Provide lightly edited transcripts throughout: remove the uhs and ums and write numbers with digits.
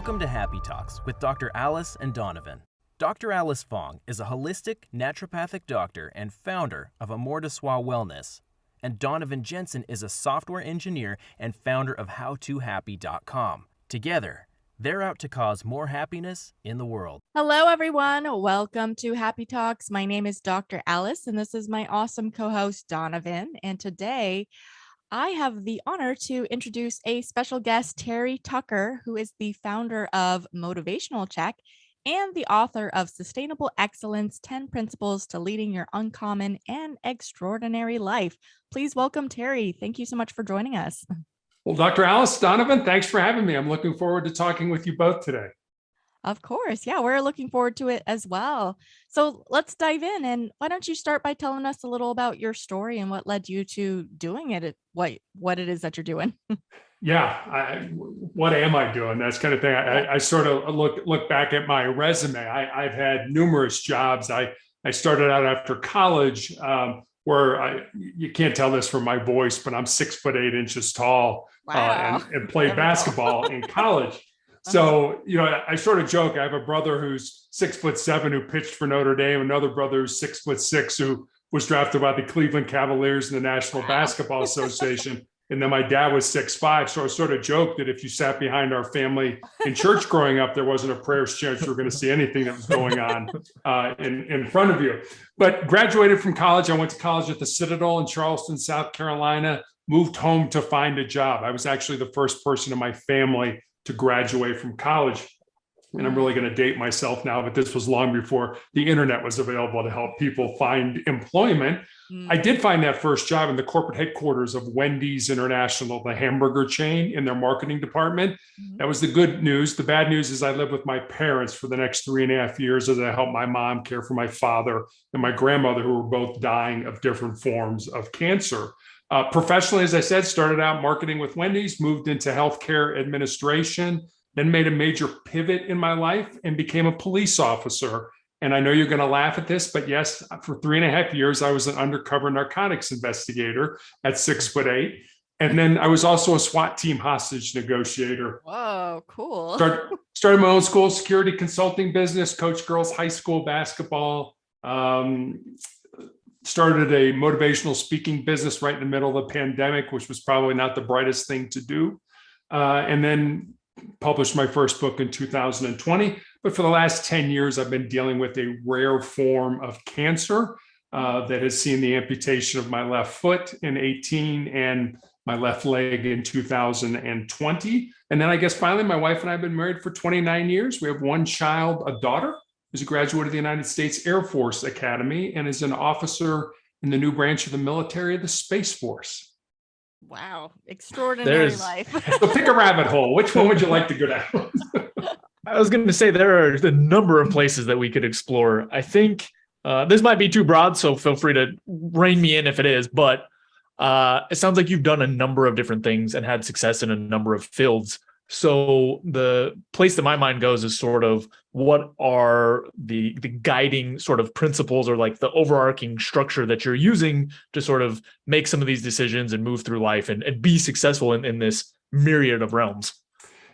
Welcome to Happy Talks with Dr. Alice and Donovan. Dr. Alice Fong is a holistic naturopathic doctor and founder of Amour de Soi Wellness. And Donovan Jensen is a software engineer and founder of HowToHappy.com. Together, they're out to cause more happiness in the world. Hello, everyone. Welcome to Happy Talks. My name is Dr. Alice, and this is my awesome co-host, Donovan. And today, I have the honor to introduce a special guest, Terry Tucker, who is the founder of Motivational Check and the author of Sustainable Excellence, 10 Principles to Leading Your Uncommon and Extraordinary Life. Please welcome Terry. Thank you so much for joining us. Well, Dr. Alice, Donovan, thanks for having me. I'm looking forward to talking with you both today. Of course. Yeah, we're looking forward to it as well. So let's dive in. And why don't you start by telling us a little about your story and what led you to doing it, what it is that you're doing? Yeah, what am I doing? That's kind of thing. I sort of look back at my resume. I've had numerous jobs. I started out after college where you can't tell this from my voice, but I'm 6'8" tall. Wow. And played basketball in college. So, I sort of joke. I have a brother who's 6'7" who pitched for Notre Dame, another brother who's 6'6" who was drafted by the Cleveland Cavaliers in the National Basketball Association. And then my dad was 6'5". So I sort of joked that if you sat behind our family in church growing up, there wasn't a prayer's chance you were going to see anything that was going on in front of you. But graduated from college. I went to college at the Citadel in Charleston, South Carolina, moved home to find a job. I was actually the first person in my family to graduate from college. And I'm really going to date myself now, but this was long before the internet was available to help people find employment. I did find that first job in the corporate headquarters of Wendy's International, the hamburger chain, in their marketing department. That was the good news. The bad news is I lived with my parents for the next 3.5 years as I helped my mom care for my father and my grandmother, who were both dying of different forms of cancer. Professionally, as I said, started out marketing with Wendy's, moved into healthcare administration, then made a major pivot in my life and became a police officer. And I know you're going to laugh at this, but yes, for 3.5 years, I was an undercover narcotics investigator at 6'8". And then I was also a SWAT Team Hostage Negotiator. Whoa, cool. Started my own school security consulting business, coached girls high school basketball, started a motivational speaking business right in the middle of the pandemic, which was probably not the brightest thing to do. And then published my first book in 2020. But for the last 10 years, I've been dealing with a rare form of cancer that has seen the amputation of my left foot in 2018 and my left leg in 2020. And then I guess finally, my wife and I have been married for 29 years. We have one child, a daughter, who's a graduate of the United States Air Force Academy and is an officer in the new branch of the military, the Space Force. Wow. Extraordinary life. So pick a rabbit hole. Which one would you like to go down? I was going to say there are a number of places that we could explore. I think this might be too broad, so feel free to rein me in if it is. But it sounds like you've done a number of different things and had success in a number of fields. So the place that my mind goes is sort of what are the guiding sort of principles or like the overarching structure that you're using to sort of make some of these decisions and move through life and be successful in this myriad of realms.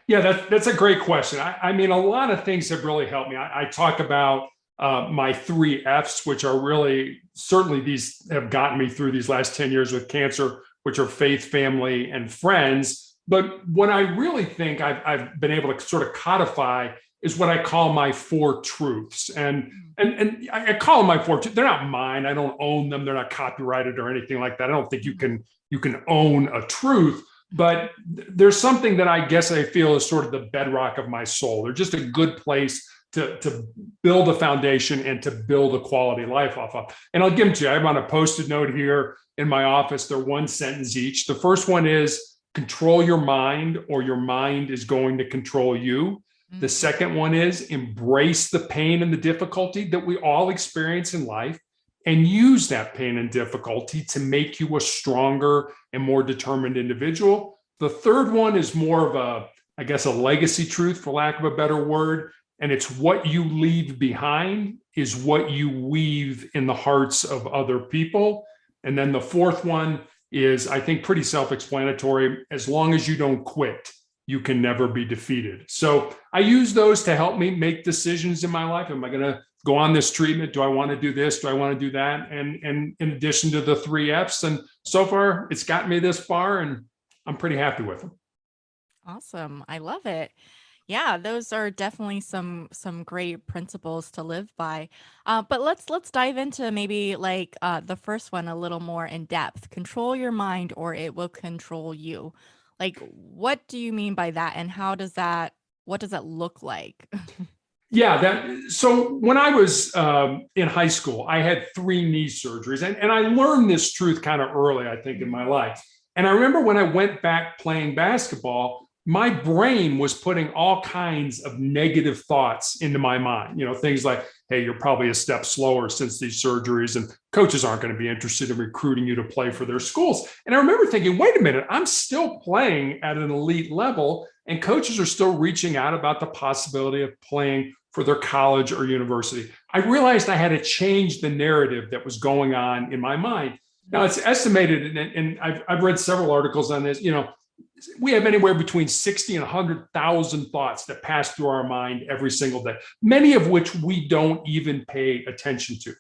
Yeah, that's a great question. I mean, a lot of things have really helped me. I talk about my 3 F's, which are really, certainly these have gotten me through these last 10 years with cancer, which are faith, family, and friends. But what I really think I've been able to sort of codify is what I call my 4 truths. And I call them my 4 truths. They're not mine. I don't own them. They're not copyrighted or anything like that. I don't think you can own a truth. But there's something that I guess I feel is sort of the bedrock of my soul. They're just a good place to build a foundation and to build a quality life off of. And I'll give them to you. I have on a Post-it note here in my office. They're 1 sentence each. The first one is, control your mind or your mind is going to control you. The second one is, embrace the pain and the difficulty that we all experience in life and use that pain and difficulty to make you a stronger and more determined individual. The third one is more of a legacy truth, for lack of a better word. And it's what you leave behind is what you weave in the hearts of other people. And then the fourth one is, I think, pretty self-explanatory. As long as you don't quit, you can never be defeated. So I use those to help me make decisions in my life. Am I going to go on this treatment? Do I want to do this? Do I want to do that? And in addition to the 3 F's, and so far it's gotten me this far, and I'm pretty happy with them. Awesome. I love it. Yeah, those are definitely some great principles to live by. But let's dive into maybe like the first one a little more in depth. Control your mind or it will control you. Like, what do you mean by that, and what does that look like? Yeah, so when I was in high school, I had 3 knee surgeries, and I learned this truth kind of early, I think, in my life. And I remember when I went back playing basketball, my brain was putting all kinds of negative thoughts into my mind. Things like, hey, you're probably a step slower since these surgeries, and coaches aren't going to be interested in recruiting you to play for their schools. And I remember thinking, wait a minute, I'm still playing at an elite level, and coaches are still reaching out about the possibility of playing for their college or university. I realized I had to change the narrative that was going on in my mind. Now, it's estimated, and I've read several articles on this, we have anywhere between 60 and 100,000 thoughts that pass through our mind every single day, many of which we don't even pay attention to.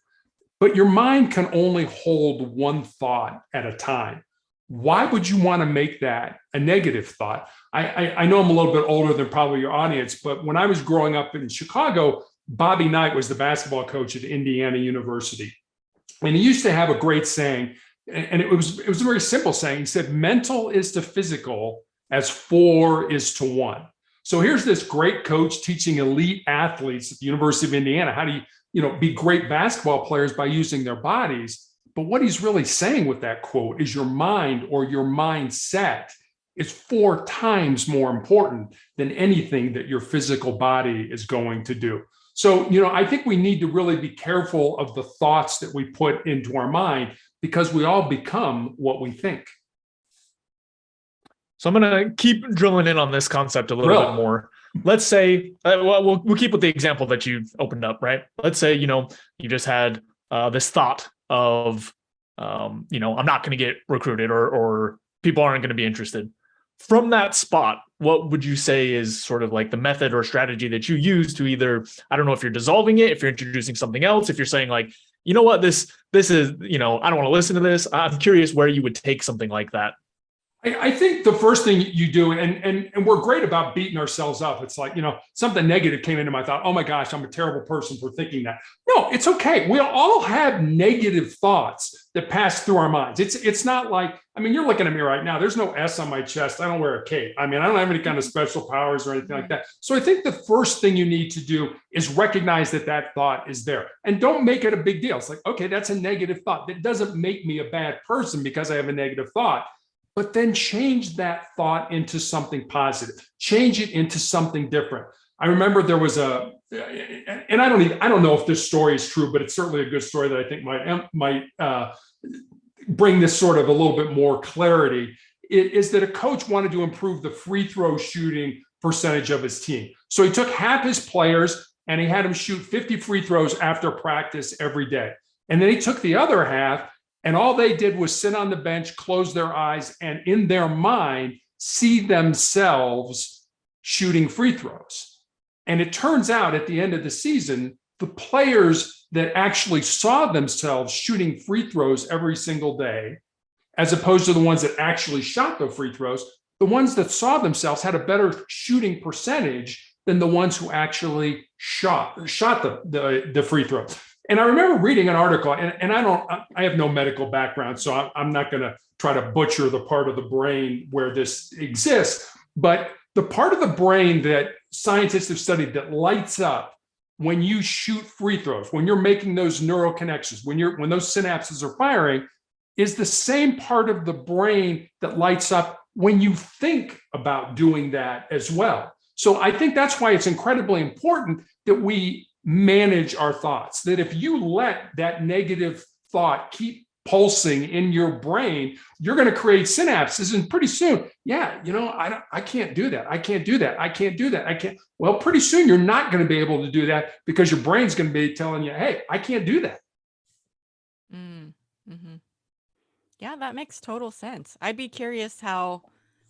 But your mind can only hold one thought at a time. Why would you want to make that a negative thought? I know I'm a little bit older than probably your audience, but when I was growing up in Chicago, Bobby Knight was the basketball coach at Indiana University. And he used to have a great saying, and it was a very simple saying. He said, mental is to physical as 4 is to 1. So here's this great coach teaching elite athletes at the University of Indiana how to be great basketball players by using their bodies. But what he's really saying with that quote is your mind or your mindset is 4 times more important than anything that your physical body is going to do. So, I think we need to really be careful of the thoughts that we put into our mind, because we all become what we think. So I'm going to keep drilling in on this concept a little bit more. Let's say, we'll keep with the example that you opened up, right? Let's say, you just had this thought of, I'm not going to get recruited or people aren't going to be interested. From that spot, what would you say is sort of like the method or strategy that you use to either, I don't know if you're dissolving it, if you're introducing something else, if you're saying like, you know what, this is, I don't want to listen to this. I'm curious where you would take something like that. I think the first thing you do, and we're great about beating ourselves up. It's like, something negative came into my thought. Oh my gosh, I'm a terrible person for thinking that. No, it's okay. We all have negative thoughts that pass through our minds. It's not like, you're looking at me right now. There's no S on my chest. I don't wear a cape. I don't have any kind of special powers or anything like that. So I think the first thing you need to do is recognize that thought is there, and don't make it a big deal. It's like, okay, that's a negative thought. That doesn't make me a bad person because I have a negative thought. But then change that thought into something positive. Change it into something different. I remember there was and I don't know if this story is true, but it's certainly a good story that I think might bring this sort of a little bit more clarity. It is that a coach wanted to improve the free throw shooting percentage of his team. So he took half his players and he had them shoot 50 free throws after practice every day. And then he took the other half, and all they did was sit on the bench, close their eyes, and in their mind, see themselves shooting free throws. And it turns out at the end of the season, the players that actually saw themselves shooting free throws every single day, as opposed to the ones that actually shot the free throws, the ones that saw themselves had a better shooting percentage than the ones who actually shot the free throws. And I remember reading an article, and I have no medical background, so I'm not going to try to butcher the part of the brain where this exists. But the part of the brain that scientists have studied that lights up when you shoot free throws, when you're making those neural connections, when those synapses are firing, is the same part of the brain that lights up when you think about doing that as well. So I think that's why it's incredibly important that we manage our thoughts, that if you let that negative thought keep pulsing in your brain, you're going to create synapses. And pretty soon, I can't do that. I can't do that. I can't do that. I can't. Well, pretty soon you're not going to be able to do that because your brain's going to be telling you, hey, I can't do that. Mm-hmm. Yeah, that makes total sense. I'd be curious how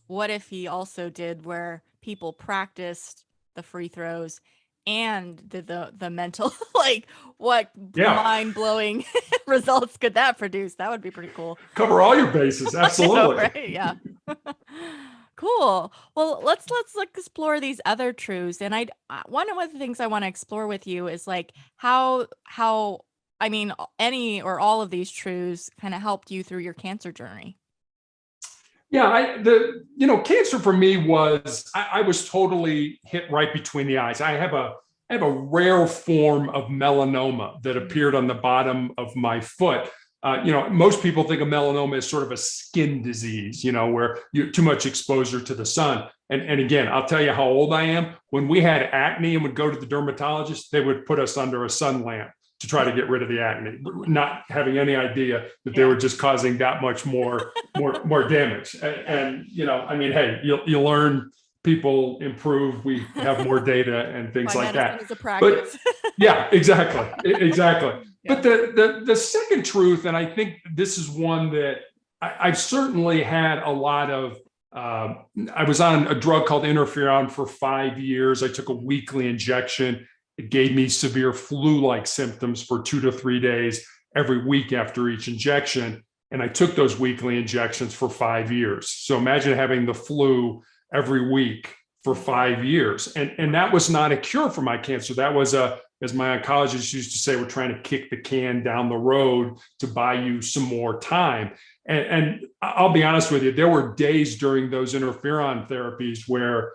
what if he also did where people practiced the free throws and did the mental, like what Yeah. mind-blowing results could that produce? That would be pretty cool. Cover all your bases. Absolutely. Right? Yeah. Cool. Well, let's like explore these other truths. And one of the things I want to explore with you is like how I mean any or all of these truths kind of helped you through your cancer journey. Yeah, cancer for me was I was totally hit right between the eyes. I have a rare form of melanoma that appeared on the bottom of my foot. Most people think of melanoma as sort of a skin disease, where you too much exposure to the sun. And again, I'll tell you how old I am. When we had acne and would go to the dermatologist, they would put us under a sun lamp to try to get rid of the acne, not having any idea that they were just causing that much more damage. And hey, you learn, people improve, we have more data and things like that. Is a practice. But yeah, exactly. Yeah. But the second truth, and I think this is one that I've certainly had a lot of, I was on a drug called interferon for 5 years. I took a weekly injection. It gave me severe flu-like symptoms for 2 to 3 days every week after each injection. And I took those weekly injections for 5 years. So imagine having the flu every week for 5 years. And that was not a cure for my cancer. That was as my oncologist used to say, we're trying to kick the can down the road to buy you some more time. And I'll be honest with you, there were days during those interferon therapies where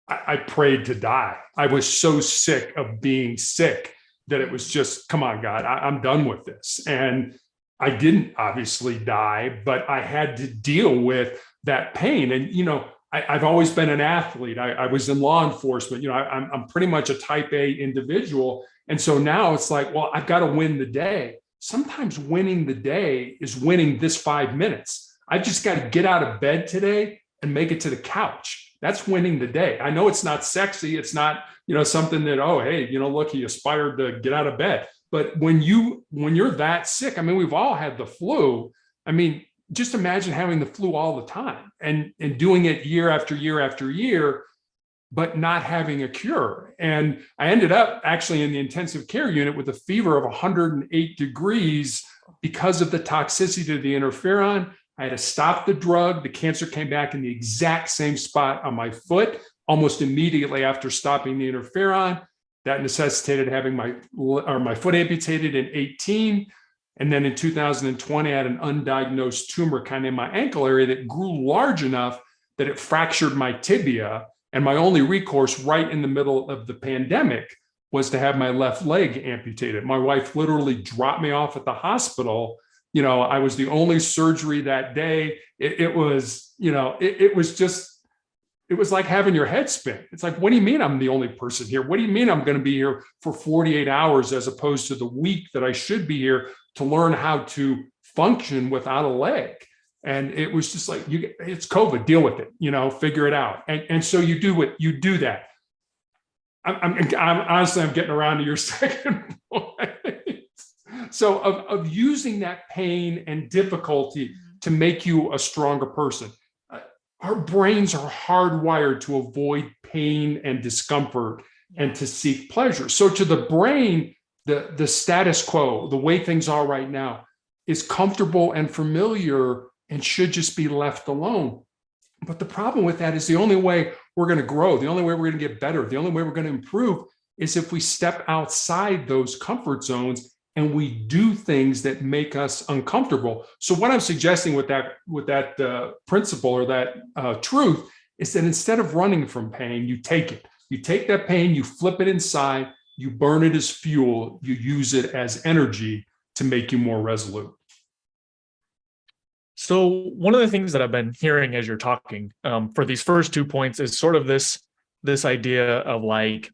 I prayed to die. I was so sick of being sick that it was just, come on, God, I'm done with this. And I didn't obviously die, but I had to deal with that pain. And, I've always been an athlete. I was in law enforcement. I'm pretty much a type A individual. And so now it's like, well, I've got to win the day. Sometimes winning the day is winning this 5 minutes. I've just got to get out of bed today and make it to the couch. That's winning the day. I know it's not sexy. It's not, something that, oh, hey, look, he aspired to get out of bed. But when you're that sick, I mean, we've all had the flu. I mean, just imagine having the flu all the time and doing it year after year after year, but not having a cure. And I ended up actually in the intensive care unit with a fever of 108 degrees because of the toxicity of the interferon. I had to stop the drug. The cancer came back in the exact same spot on my foot almost immediately after stopping the interferon. That necessitated having my foot amputated in 2018. And then in 2020, I had an undiagnosed tumor kind of in my ankle area that grew large enough that it fractured my tibia. And my only recourse right in the middle of the pandemic was to have my left leg amputated. My wife literally dropped me off at the hospital. I was the only surgery that day. It was like having your head spin. It's like, what do you mean I'm the only person here? What do you mean I'm going to be here for 48 hours as opposed to the week that I should be here to learn how to function without a leg? And it was just like, it's COVID, deal with it, figure it out. And so you do that. I'm honestly, I'm getting around to your second point. So of using that pain and difficulty to make you a stronger person. Our brains are hardwired to avoid pain and discomfort and to seek pleasure. So to the brain, the status quo, the way things are right now, is comfortable and familiar and should just be left alone. But the problem with that is the only way we're going to grow, the only way we're going to get better, the only way we're going to improve is if we step outside those comfort zones and we do things that make us uncomfortable. So what I'm suggesting with that principle or that truth is that instead of running from pain, you take it. You take that pain, you flip it inside, you burn it as fuel, you use it as energy to make you more resolute. So one of the things that I've been hearing as you're talking for these first 2 points is sort of this idea of like,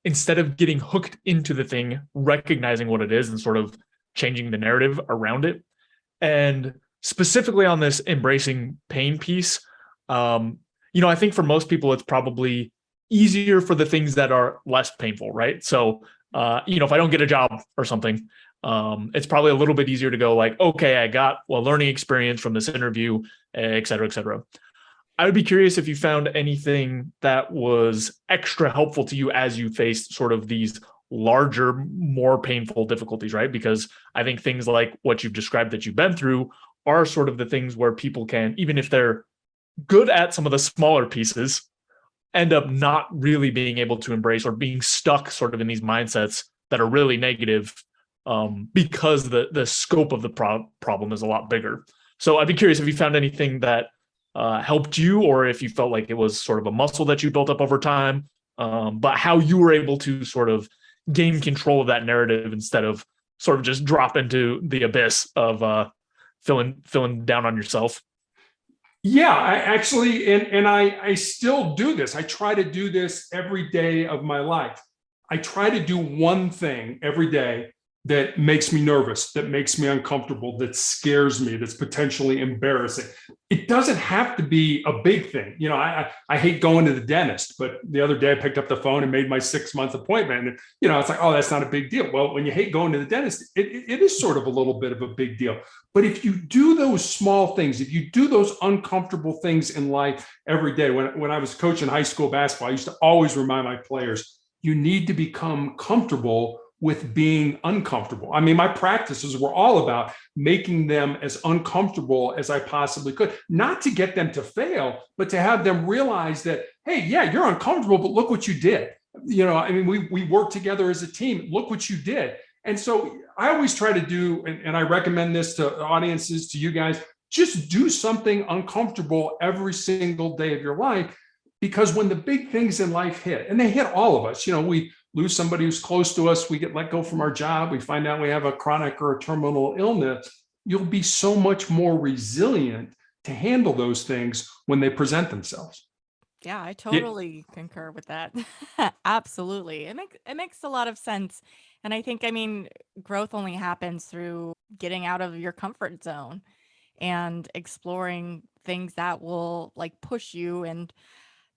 instead of getting hooked into the thing, recognizing what it is and sort of changing the narrative around it. And specifically on this embracing pain piece, I think for most people, it's probably easier for the things that are less painful, right? So, if I don't get a job or something, it's probably a little bit easier to go like, okay, I got a learning experience from this interview, et cetera, et cetera. I would be curious if you found anything that was extra helpful to you as you faced sort of these larger, more painful difficulties, right? Because I think things like what you've described that you've been through are sort of the things where people can, even if they're good at some of the smaller pieces, end up not really being able to embrace or being stuck sort of in these mindsets that are really negative, because the scope of the problem is a lot bigger. So I'd be curious if you found anything that helped you, or if you felt like it was sort of a muscle that you built up over time, but how you were able to sort of gain control of that narrative instead of sort of just drop into the abyss of feeling down on yourself. Yeah, I actually, and I still do this. I try to do this every day of my life. I try to do one thing every day that makes me nervous, that makes me uncomfortable, that scares me, that's potentially embarrassing. It doesn't have to be a big thing. You know, I hate going to the dentist, but the other day I picked up the phone and made my 6-month appointment. And, you know, it's like, oh, that's not a big deal. Well, when you hate going to the dentist, it is sort of a little bit of a big deal. But if you do those small things, if you do those uncomfortable things in life every day, when I was coaching high school basketball, I used to always remind my players, you need to become comfortable with being uncomfortable. I mean, my practices were all about making them as uncomfortable as I possibly could, not to get them to fail, but to have them realize that, hey, yeah, you're uncomfortable, but look what you did. You know, I mean, we worked together as a team. Look what you did. And so I always try to do, and I recommend this to audiences, to you guys, just do something uncomfortable every single day of your life. Because when the big things in life hit, and they hit all of us, you know, we lose somebody who's close to us, we get let go from our job, we find out we have a chronic or a terminal illness, you'll be so much more resilient to handle those things when they present themselves. Yeah, I totally concur with that. Absolutely. It makes a lot of sense. And I think, I mean, growth only happens through getting out of your comfort zone and exploring things that will like push you and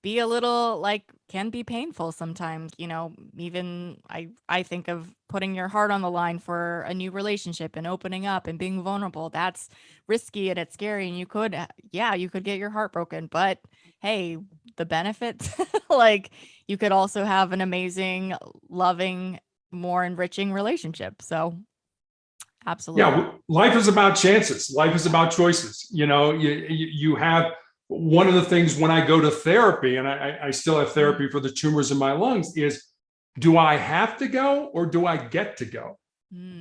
be a little like can be painful sometimes, even I think of putting your heart on the line for a new relationship and opening up and being vulnerable. That's risky and it's scary and you could get your heart broken, but hey, the benefits like you could also have an amazing, loving, more enriching relationship. So absolutely. Yeah, life is about chances. Life is about choices. You know, you have one of the things when I go to therapy, and I still have therapy for the tumors in my lungs, is do I have to go or do I get to go?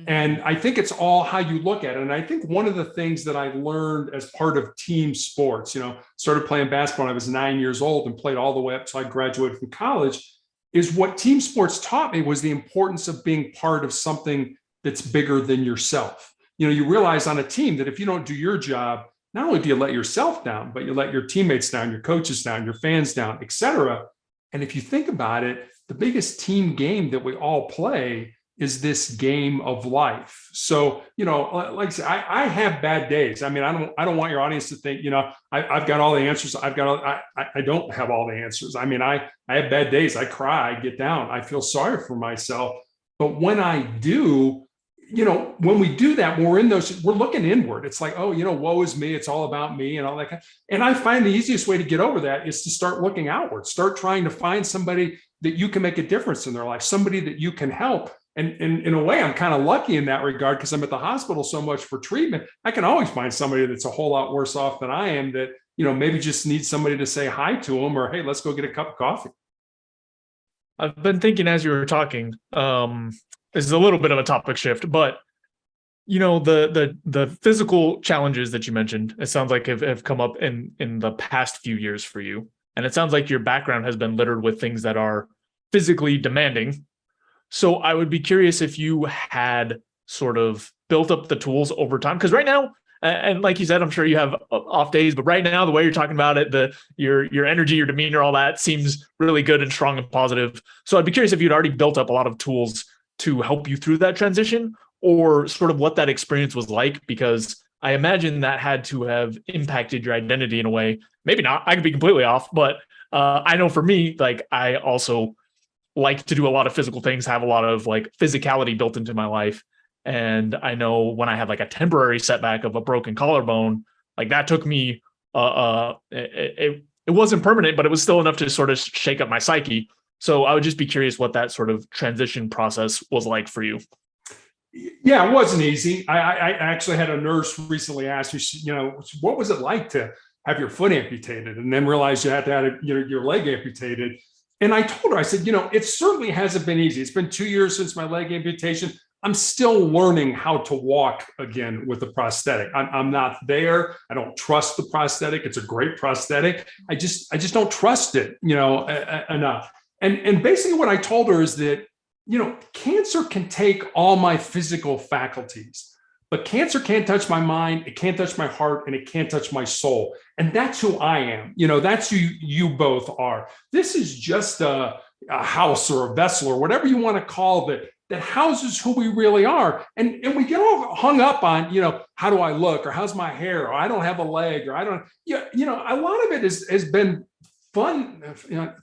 And I think it's all how you look at it. And I think one of the things that I learned as part of team sports, started playing basketball when I was 9 years old and played all the way up till I graduated from college, is what team sports taught me was the importance of being part of something that's bigger than yourself. You realize on a team that if you don't do your job, not only do you let yourself down, but you let your teammates down, your coaches down, your fans down, et cetera. And if you think about it, the biggest team game that we all play is this game of life. So, like I said, I have bad days. I mean, I don't want your audience to think, I've got all the answers. I don't have all the answers. I mean, I have bad days. I cry, I get down, I feel sorry for myself. But when I do, when we do that, when we're in those, we're looking inward. It's like, oh, woe is me. It's all about me and all that. And I find the easiest way to get over that is to start looking outward, start trying to find somebody that you can make a difference in their life, somebody that you can help. And in a way, I'm kind of lucky in that regard because I'm at the hospital so much for treatment. I can always find somebody that's a whole lot worse off than I am that, maybe just needs somebody to say hi to them or, hey, let's go get a cup of coffee. I've been thinking as you were talking, this is a little bit of a topic shift, but the physical challenges that you mentioned, it sounds like have come up in the past few years for you. And it sounds like your background has been littered with things that are physically demanding. So I would be curious if you had sort of built up the tools over time, because right now, and like you said, I'm sure you have off days, but right now, the way you're talking about it, your energy, your demeanor, all that seems really good and strong and positive. So I'd be curious if you'd already built up a lot of tools to help you through that transition, or sort of what that experience was like, because I imagine that had to have impacted your identity in a way. Maybe not, I could be completely off, but I know for me, like I also like to do a lot of physical things, have a lot of like physicality built into my life. And I know when I had like a temporary setback of a broken collarbone, like that took me it wasn't permanent, but it was still enough to sort of shake up my psyche. So I would just be curious what that sort of transition process was like for you. Yeah, it wasn't easy. I actually had a nurse recently ask me, what was it like to have your foot amputated and then realize you had to have your leg amputated? And I told her, I said, it certainly hasn't been easy. It's been 2 years since my leg amputation. I'm still learning how to walk again with the prosthetic. I'm not there. I don't trust the prosthetic. It's a great prosthetic. I just don't trust it, enough. And basically what I told her is that, cancer can take all my physical faculties, but cancer can't touch my mind, it can't touch my heart, and it can't touch my soul. And that's who I am. That's who you both are. This is just a house or a vessel or whatever you want to call it that houses who we really are. And we get all hung up on, how do I look, or how's my hair, or I don't have a leg, or I don't, a lot of it has been fun.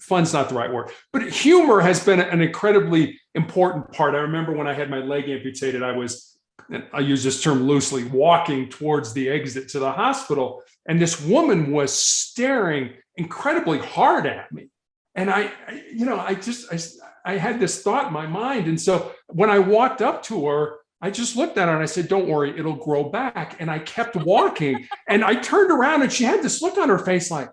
Fun's not the right word, but humor has been an incredibly important part. I remember when I had my leg amputated, I use this term loosely, walking towards the exit to the hospital. And this woman was staring incredibly hard at me. And I had this thought in my mind. And so when I walked up to her, I just looked at her and I said, "Don't worry, it'll grow back." And I kept walking. And I turned around and she had this look on her face like,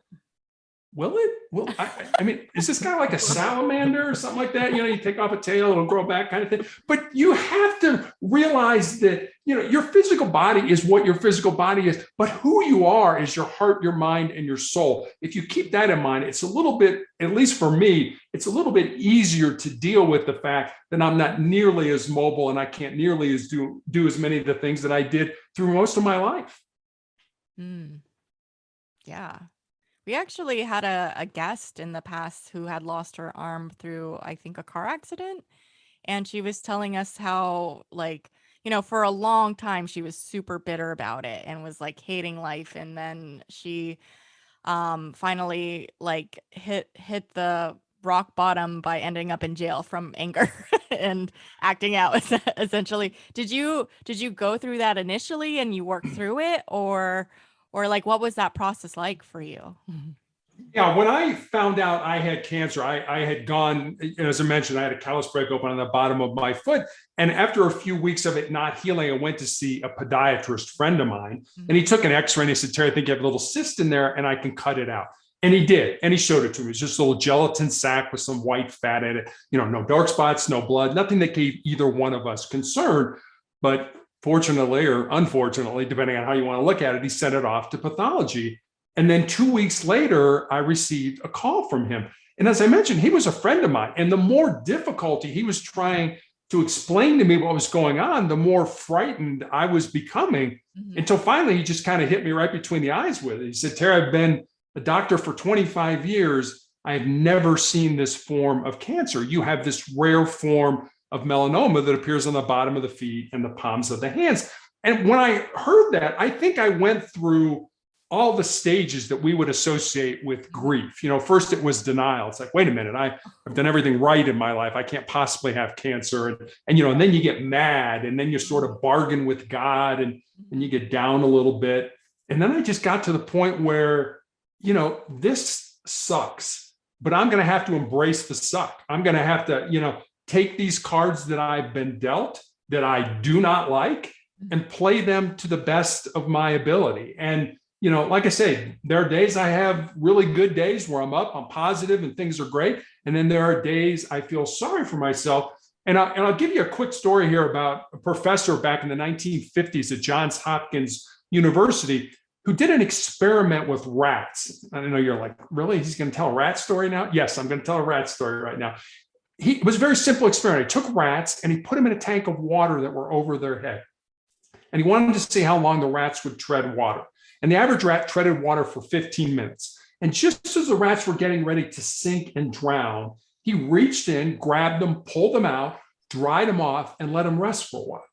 will it? Well, I mean, is this kind of like a salamander or something like that? You take off a tail, it'll grow back kind of thing. But you have to realize that, your physical body is what your physical body is, but who you are is your heart, your mind, and your soul. If you keep that in mind, it's a little bit, at least for me, it's a little bit easier to deal with the fact that I'm not nearly as mobile and I can't nearly as do as many of the things that I did through most of my life. Yeah. We actually had a guest in the past who had lost her arm through, I think, a car accident. And she was telling us how, for a long time, she was super bitter about it and was hating life. And then she finally hit the rock bottom by ending up in jail from anger and acting out essentially. Did you go through that initially and you worked through it, or what was that process like for you? Yeah, when I found out I had cancer, I had gone, as I mentioned, I had a callus break open on the bottom of my foot. And after a few weeks of it not healing, I went to see a podiatrist friend of mine. And he took an x-ray and he said, "Terry, I think you have a little cyst in there and I can cut it out." And he did. And he showed it to me. It's just a little gelatin sac with some white fat in it. No dark spots, no blood, nothing that gave either one of us concern. But fortunately or unfortunately, depending on how you want to look at it, he sent it off to pathology. And then 2 weeks later, I received a call from him. And as I mentioned, he was a friend of mine. And the more difficulty he was trying to explain to me what was going on, the more frightened I was becoming, until finally he just kind of hit me right between the eyes with it. He said, "Terry, I've been a doctor for 25 years. I have never seen this form of cancer. You have this rare form of melanoma that appears on the bottom of the feet and the palms of the hands." And when I heard that, I think I went through all the stages that we would associate with grief. First it was denial. It's like, wait a minute, I've done everything right in my life. I can't possibly have cancer. And then you get mad, and then you sort of bargain with God, and you get down a little bit. And then I just got to the point where, this sucks, but I'm going to have to embrace the suck. I'm going to have to, take these cards that I've been dealt that I do not like and play them to the best of my ability. And like I say, there are days I have really good days where I'm up, I'm positive, and things are great. And then there are days I feel sorry for myself. And I'll give you a quick story here about a professor back in the 1950s at Johns Hopkins University who did an experiment with rats. I know you're like, really? He's going to tell a rat story now? Yes, I'm going to tell a rat story right now. It was a very simple experiment. He took rats and he put them in a tank of water that were over their head. And he wanted to see how long the rats would tread water. And the average rat treaded water for 15 minutes. And just as the rats were getting ready to sink and drown, he reached in, grabbed them, pulled them out, dried them off, and let them rest for a while.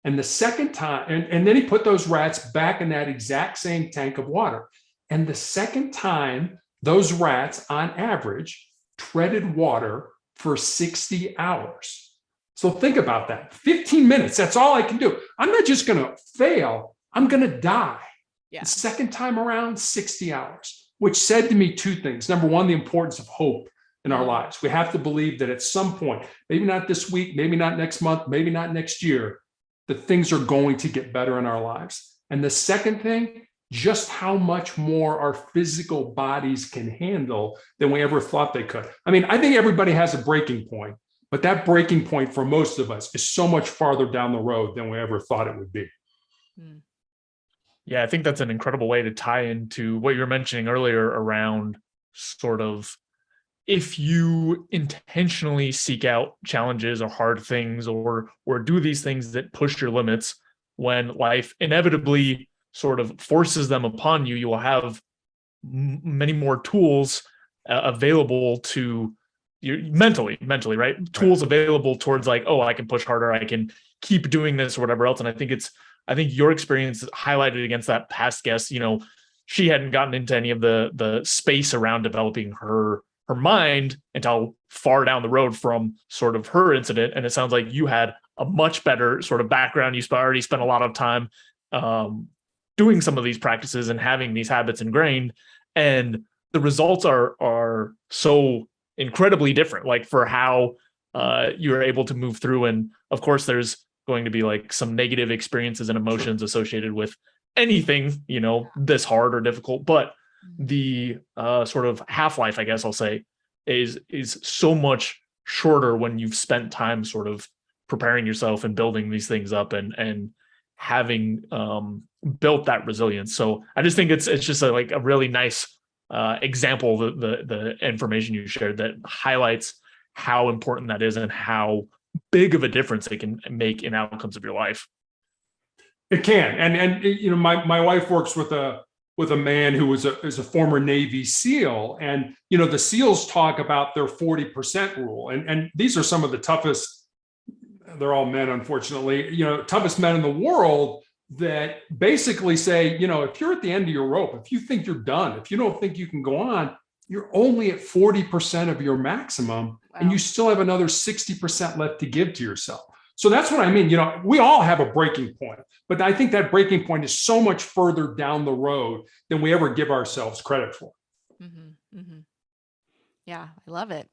And the second time, and then he put those rats back in that exact same tank of water. And the second time, those rats, on average, treaded water for 60 hours. So think about that. 15 minutes, that's all I can do. I'm not just going to fail, I'm going to die. Yeah. The second time around, 60 hours, which said to me two things. Number one, the importance of hope in our lives. We have to believe that at some point, maybe not this week, maybe not next month, maybe not next year, that things are going to get better in our lives. And the second thing, just how much more our physical bodies can handle than we ever thought they could. I mean, I think everybody has a breaking point, but that breaking point for most of us is so much farther down the road than we ever thought it would be. Yeah, I think that's an incredible way to tie into what you were mentioning earlier around sort of if you intentionally seek out challenges or hard things or do these things that push your limits, when life inevitably sort of forces them upon you, you will have many more tools available to you mentally, right? Tools available towards like, oh, I can push harder, I can keep doing this or whatever else. And I think your experience highlighted against that past guest, she hadn't gotten into any of the space around developing her mind until far down the road from sort of her incident. And it sounds like you had a much better sort of background. You already spent a lot of time doing some of these practices and having these habits ingrained. And the results are so incredibly different, like for how you're able to move through. And of course, there's going to be like some negative experiences and emotions associated with anything, this hard or difficult, but the sort of half-life, I guess I'll say, is so much shorter when you've spent time sort of preparing yourself and building these things up and having built that resilience. So I just think it's just a really nice example, the information you shared that highlights how important that is and how big of a difference it can make in outcomes of your life. It can, and my wife works with a man who is a former Navy SEAL, and the SEALs talk about their 40% rule, and these are some of the toughest. They're all men, unfortunately. Toughest men in the world that basically say, if you're at the end of your rope, if you think you're done, if you don't think you can go on, you're only at 40% of your maximum, and you still have another 60% left to give to yourself. So that's what I mean. We all have a breaking point, but I think that breaking point is so much further down the road than we ever give ourselves credit for. Yeah, I love it.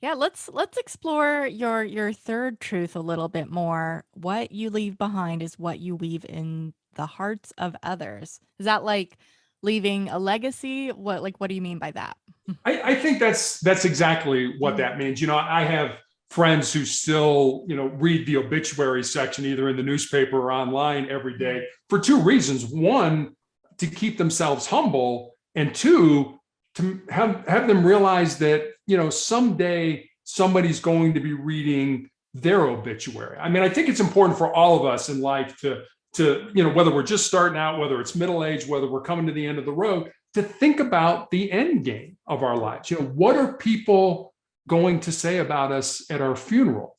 Yeah, let's explore your third truth a little bit more. What you leave behind is what you weave in the hearts of others. Is that like leaving a legacy? What do you mean by that? I think that's exactly what that means. I have friends who still, read the obituary section either in the newspaper or online every day for two reasons. One, to keep themselves humble, and two, to have them realize that, someday somebody's going to be reading their obituary. I mean, I think it's important for all of us in life to whether we're just starting out, whether it's middle age, whether we're coming to the end of the road, to think about the end game of our lives. What are people going to say about us at our funeral?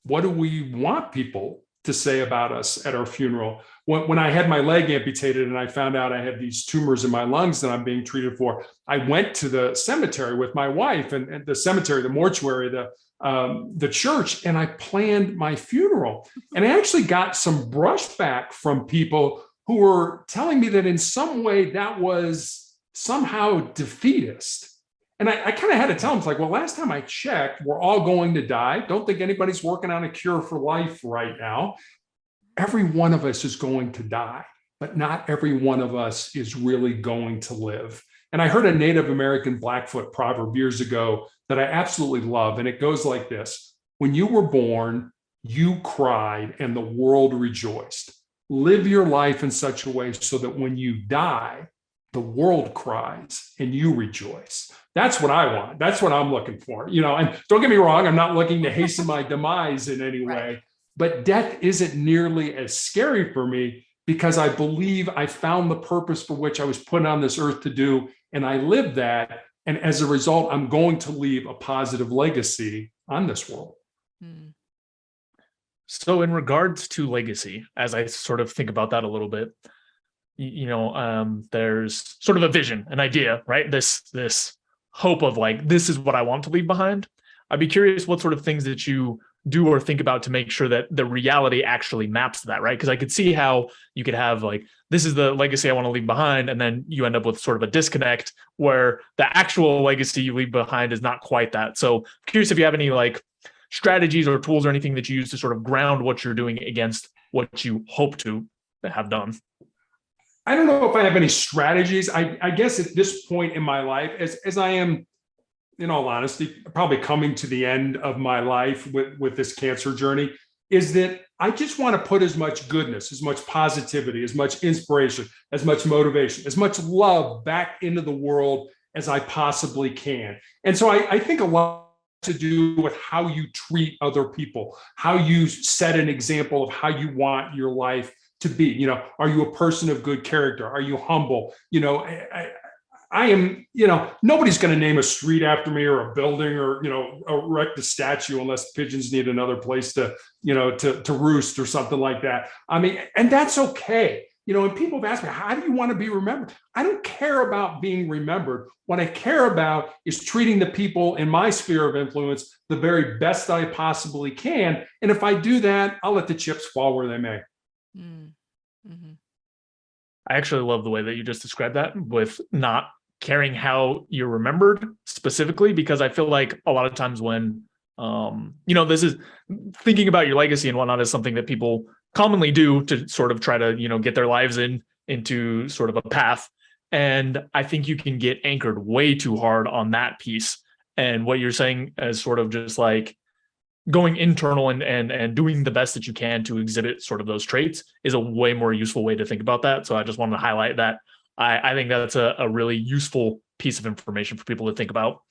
What do we want people to say about us at our funeral? When I had my leg amputated and I found out I had these tumors in my lungs that I'm being treated for, I went to the cemetery with my wife, and the cemetery, the mortuary, the church, and I planned my funeral. And I actually got some brushback from people who were telling me that in some way that was somehow defeatist. And I kind of had to tell them, well, last time I checked, we're all going to die. Don't think anybody's working on a cure for life right now. Every one of us is going to die, but not every one of us is really going to live. And I heard a Native American Blackfoot proverb years ago that I absolutely love. And it goes like this: when you were born, you cried and the world rejoiced. Live your life in such a way so that when you die, the world cries and you rejoice. That's what I want. That's what I'm looking for. And don't get me wrong, I'm not looking to hasten my demise in any way, but death isn't nearly as scary for me because I believe I found the purpose for which I was put on this earth to do, and I live that. And as a result, I'm going to leave a positive legacy on this world. So in regards to legacy, as I sort of think about that a little bit, there's sort of a vision, an idea, right? This hope of this is what I want to leave behind. I'd be curious what sort of things that you do or think about to make sure that the reality actually maps to that, right? Because I could see how you could have like, this is the legacy I want to leave behind, and then you end up with sort of a disconnect where the actual legacy you leave behind is not quite that. So I'm curious if you have any like strategies or tools or anything that you use to sort of ground what you're doing against what you hope to have done. I don't know if I have any strategies. I guess at this point in my life, as I am, in all honesty, probably coming to the end of my life with this cancer journey, is that I just want to put as much goodness, as much positivity, as much inspiration, as much motivation, as much love back into the world as I possibly can. And so I think a lot to do with how you treat other people, how you set an example of how you want your life to be. You know, are you a person of good character? Are you humble? You know, I am, you know, nobody's going to name a street after me or a building or, you know, erect a statue unless pigeons need another place to, you know, to roost or something like that. I mean, and that's okay. You know, and people have asked me, how do you want to be remembered? I don't care about being remembered. What I care about is treating the people in my sphere of influence the very best I possibly can. And if I do that, I'll let the chips fall where they may. Mm-hmm. I actually love the way that you just described that with not caring how you're remembered specifically, because I feel like a lot of times when, you know, this is thinking about your legacy and whatnot is something that people commonly do to sort of try to, you know, get their lives into sort of a path. And I think you can get anchored way too hard on that piece. And what you're saying is sort of just like going internal and doing the best that you can to exhibit sort of those traits is a way more useful way to think about that. So I just wanted to highlight that. I think that's a really useful piece of information for people to think about.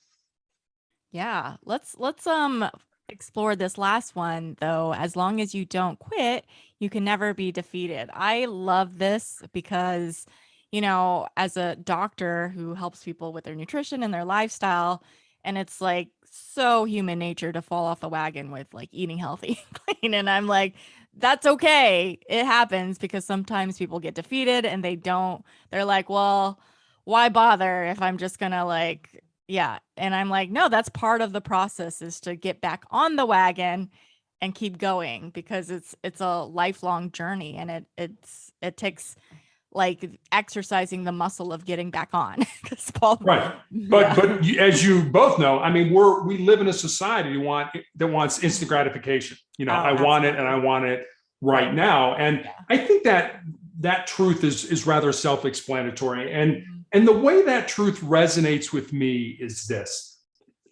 Yeah, let's explore this last one though. As long as you don't quit, you can never be defeated. I love this because, you know, as a doctor who helps people with their nutrition and their lifestyle, and it's like so human nature to fall off the wagon with like eating healthy, clean. And I'm like, that's okay. It happens because sometimes people get defeated and they're like, well, why bother if I'm just gonna like, yeah. And I'm like, no, that's part of the process is to get back on the wagon and keep going because it's a lifelong journey and it takes like exercising the muscle of getting back on. Right. But as you both know, I mean, we live in a society that wants instant gratification. You know, I want it and I want it right now. And I think that truth is rather self-explanatory. And the way that truth resonates with me is this: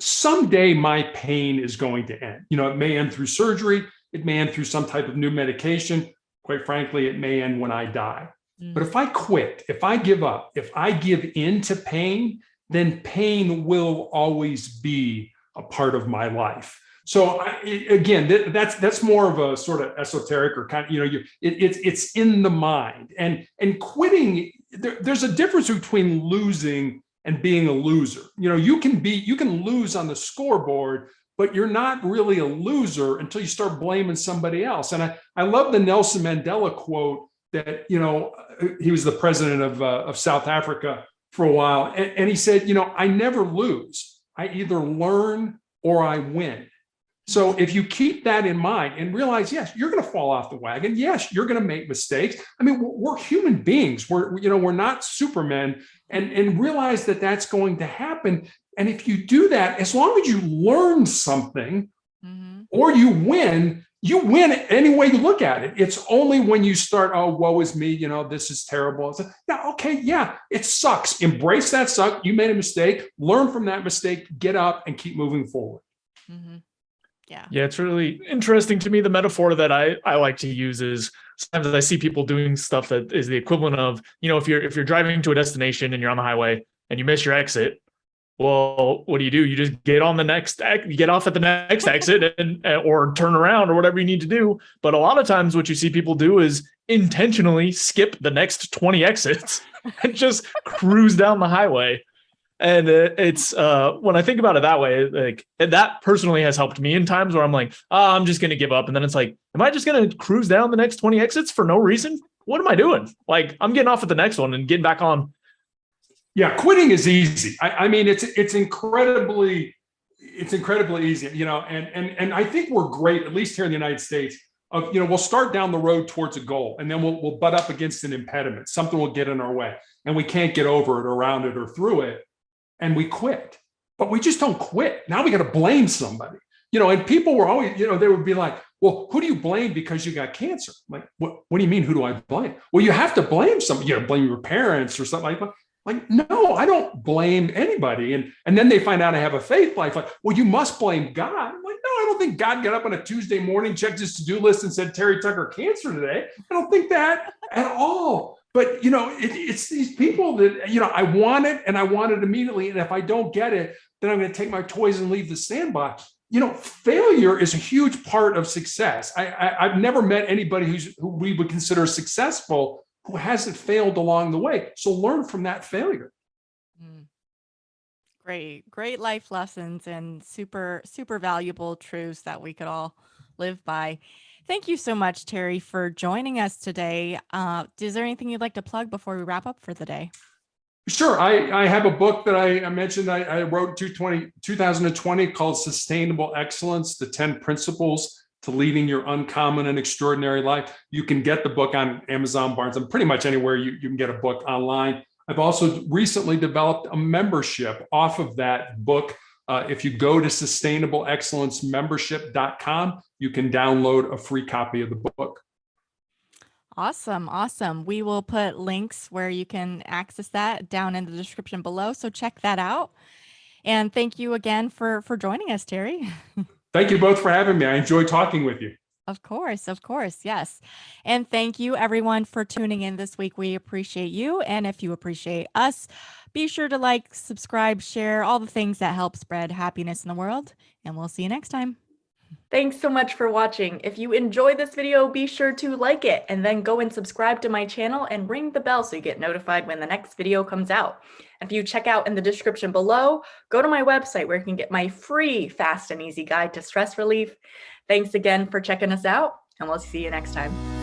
someday my pain is going to end. You know, it may end through surgery. It may end through some type of new medication. Quite frankly, it may end when I die. But if I quit, if I give up, if I give in to pain, then pain will always be a part of my life. So again, that's more of a sort of esoteric or kind of, you know, it's in the mind. And quitting, there's a difference between losing and being a loser. You know, you can lose on the scoreboard, but you're not really a loser until you start blaming somebody else. And I love the Nelson Mandela quote that, you know, he was the president of South Africa for a while. And he said, you know, I never lose. I either learn or I win. So if you keep that in mind and realize, yes, you're going to fall off the wagon. Yes, you're going to make mistakes. I mean, we're human beings. We're not supermen, and realize that that's going to happen. And if you do that, as long as you learn something or you win any way you look at it. It's only when you start, oh, woe is me, you know, this is terrible. It's like, yeah, okay, yeah, it sucks. Embrace that suck. You made a mistake. Learn from that mistake. Get up and keep moving forward. Yeah. Yeah, it's really interesting to me. The metaphor that I like to use is sometimes I see people doing stuff that is the equivalent of, you know, if you're driving to a destination and you're on the highway and you miss your exit, well, what do? You just get off at the next exit or turn around or whatever you need to do. But a lot of times what you see people do is intentionally skip the next 20 exits and just cruise down the highway. And it's when I think about it that way, like that personally has helped me in times where I'm like, I'm just going to give up. And then it's like, am I just going to cruise down the next 20 exits for no reason? What am I doing? Like, I'm getting off at the next one and getting back on. Yeah, quitting is easy. I mean, it's incredibly, it's incredibly easy, and I think we're great, at least here in the United States, of, we'll start down the road towards a goal, and then we'll butt up against an impediment. Something will get in our way and we can't get over it, around it, or through it. And we quit, but we just don't quit. Now we got to blame somebody, and people were always, they would be like, well, who do you blame because you got cancer? I'm like, what do you mean? Who do I blame? Well, you have to blame somebody, blame your parents or something like that. Like, no, I don't blame anybody. And then they find out I have a faith life. Like, well, you must blame God. I'm like, no, I don't think God got up on a Tuesday morning, checked his to-do list and said, Terry Tucker, cancer today. I don't think that at all. But, it's these people that, I want it and I want it immediately. And if I don't get it, then I'm going to take my toys and leave the sandbox. Failure is a huge part of success. I've never met anybody who we would consider successful who hasn't failed along the way. So learn from that failure. Great life lessons and super, super valuable truths that we could all live by. Thank you so much, Terry, for joining us today. Is there anything you'd like to plug before we wrap up for the day? Sure. I have a book that I mentioned I wrote in 2020 called Sustainable Excellence, the 10 Principles to Leading Your Uncommon and Extraordinary Life. You can get the book on Amazon, Barnes, and pretty much anywhere you can get a book online. I've also recently developed a membership off of that book. If you go to sustainableexcellencemembership.com, you can download a free copy of the book. Awesome. We will put links where you can access that down in the description below. So check that out. And thank you again for joining us, Terry. Thank you both for having me. I enjoyed talking with you. Of course. Yes. And thank you everyone for tuning in this week. We appreciate you. And if you appreciate us, be sure to like, subscribe, share, all the things that help spread happiness in the world. And we'll see you next time. Thanks so much for watching. If you enjoyed this video, be sure to like it and then go and subscribe to my channel and ring the bell so you get notified when the next video comes out. If you check out in the description below, go to my website where you can get my free fast and easy guide to stress relief. Thanks again for checking us out, and we'll see you next time.